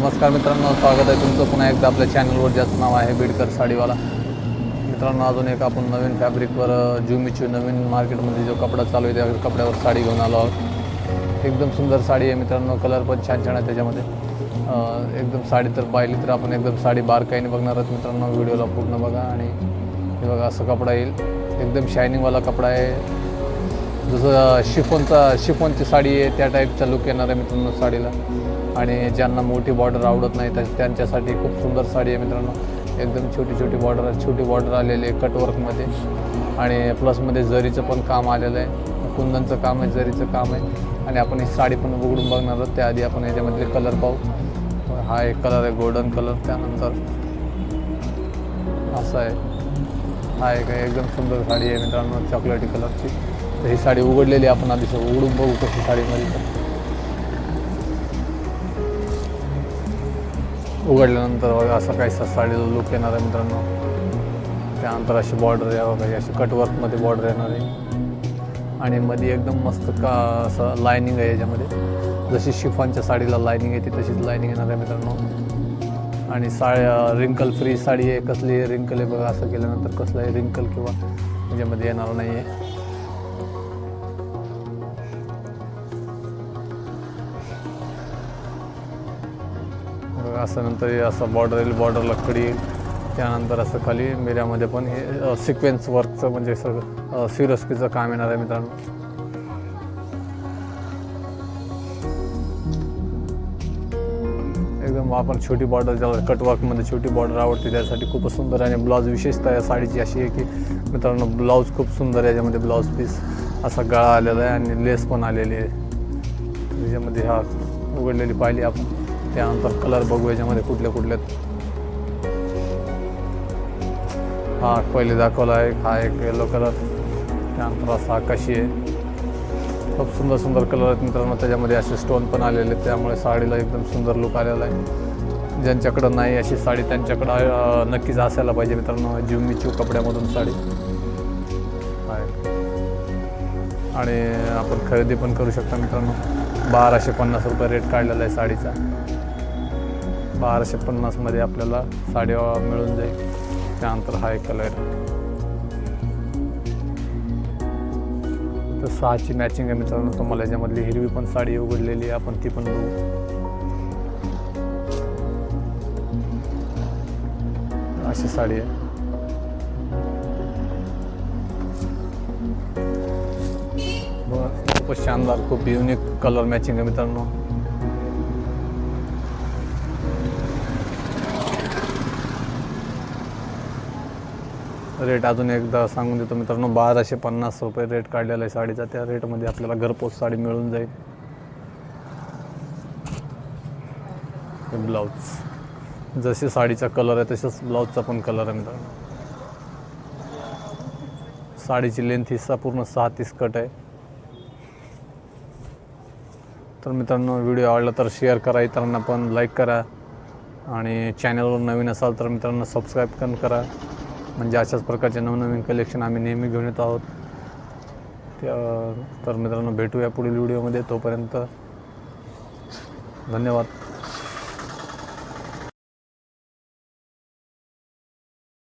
नमस्कार मित्रांनो, स्वागत आहे तुमचं पुन्हा एकदा आपल्या चॅनलवर, ज्याचं नाव आहे बीडकर साडीवाला. मित्रांनो, अजून एक आपण नवीन फॅब्रिकवर जुमीची नवीन मार्केटमध्ये जो कपडा चालू आहे त्या कपड्यावर साडी घेऊन आलो आहोत. एकदम सुंदर साडी आहे मित्रांनो, कलर पण छान छान आहे त्याच्यामध्ये. एकदम साडी तर पाहिली तर आपण एकदम साडी बारकाईने बघणार आहोत मित्रांनो. व्हिडिओला पूर्ण बघा. आणि हे बघा, असं कपडा येईल, एकदम शायनिंगवाला कपडा आहे. जसं शिफॉनची साडी आहे त्या टाईपचा लुक येणार आहे मित्रांनो साडीला. आणि ज्यांना मोठी बॉर्डर आवडत नाही तर त्यांच्यासाठी खूप सुंदर साडी आहे मित्रांनो. एकदम छोटी बॉर्डर आलेली आहे कटवर्कमध्ये. आणि प्लसमध्ये जरीचं पण काम आलेलं आहे, कुंदनचं काम आहे, जरीचं काम आहे. आणि आपण ही साडी पण उघडून बघणार आहोत. त्याआधी आपण याच्यामधले कलर पाहू. हा एक कलर आहे गोल्डन कलर, त्यानंतर असा आहे, हा एक एकदम सुंदर साडी आहे मित्रांनो चॉकलेटी कलरची. तर ही साडी उघडलेली आपण आधी उघडून बघू कशी साडीमध्ये. तर उघडल्यानंतर असा काहीसा साडीला लुक येणार आहे मित्रांनो. त्यानंतर अशी बॉर्डर आहे बघा, अशी कटवर्कमध्ये बॉर्डर येणार आहे. आणि मध्ये एकदम मस्त असं लायनिंग आहे याच्यामध्ये. जशी शिफॉनच्या साडीला लायनिंग येते तशीच लायनिंग येणार आहे मित्रांनो. आणि रिंकल फ्री साडी आहे. कसली रिंकल आहे बघा, असं केल्यानंतर कसलाही रिंकल किंवा त्याच्यामध्ये येणार नाही आहे. असं नंतर असं बॉर्डर येईल, बॉर्डरला कडी येईल. त्यानंतर असं खाली मिऱ्यामध्ये पण हे सिक्वेन्स वर्कचं म्हणजे सगळं सिरोस्कीचं काम येणार आहे मित्रांनो. एकदम आपण छोटी बॉर्डर, ज्याला कटवर्कमध्ये छोटी बॉर्डर आवडते त्यासाठी खूपच सुंदर. आणि ब्लाऊज विशेषतः या साडीची अशी आहे की मित्रांनो, ब्लाऊज खूप सुंदर आहे. याच्यामध्ये ब्लाऊज पीस असा गळा आलेला आहे आणि लेस पण आलेली आहे त्याच्यामध्ये. हा उघडलेली पाहिली आपण. त्यानंतर कलर बघू याच्यामध्ये कुठले कुठले. हा पहिले दाखवला आहे, हा एक येलो कलर. त्यानंतर असा आकाशी आहे. खूप सुंदर सुंदर कलर आहेत मित्रांनो. त्याच्यामध्ये असे स्टोन पण आलेले आहेत, त्यामुळे साडीला एकदम सुंदर लुक आलेला आहे. ज्यांच्याकडं नाही अशी साडी त्यांच्याकडं नक्कीच असायला पाहिजे मित्रांनो. जुमीची कपड्यामधून साडी आहे. आणि आपण खरेदी पण करू शकता मित्रांनो. 1250 रुपये रेट काढलेला आहे साडीचा. 1250 आपल्याला साडी मिळून जाईल. त्यानंतर हा एक कलर. तर 6ची मॅचिंग आहे मित्रांनो. तुम्हाला याच्यामधली हिरवी पण साडी उघडलेली आहे, आपण ती पण बघू. अशी साडी आहे बघा, खूपच शानदार, खूप युनिक कलर मॅचिंग आहे मित्रांनो. रेट अजून एकदा सांगून देतो मित्रांनो. 1250 रुपये रेट काढलेला आहे साडीचा. त्या रेटमध्ये आपल्याला घरपोच साडी मिळून जाईल. ब्लाऊज जसे साडीचा कलर आहे तसंच ब्लाऊजचा पण कलर आहे मित्रांनो. साडीची लेंथ हिस्सा पूर्ण 6-30 कट आहे. तर मित्रांनो, व्हिडिओ आवडला तर शेअर करा, इतरांना पण लाईक करा. आणि चॅनलवर नवीन असाल तर मित्रांनो सबस्क्राईब पण करा. म्हणजे अशाच प्रकारचे नवनवीन कलेक्शन आम्ही नेहमी घेऊन येत आहोत. तर मित्रांनो, भेटूया पुढील व्हिडिओमध्ये. तोपर्यंत धन्यवाद.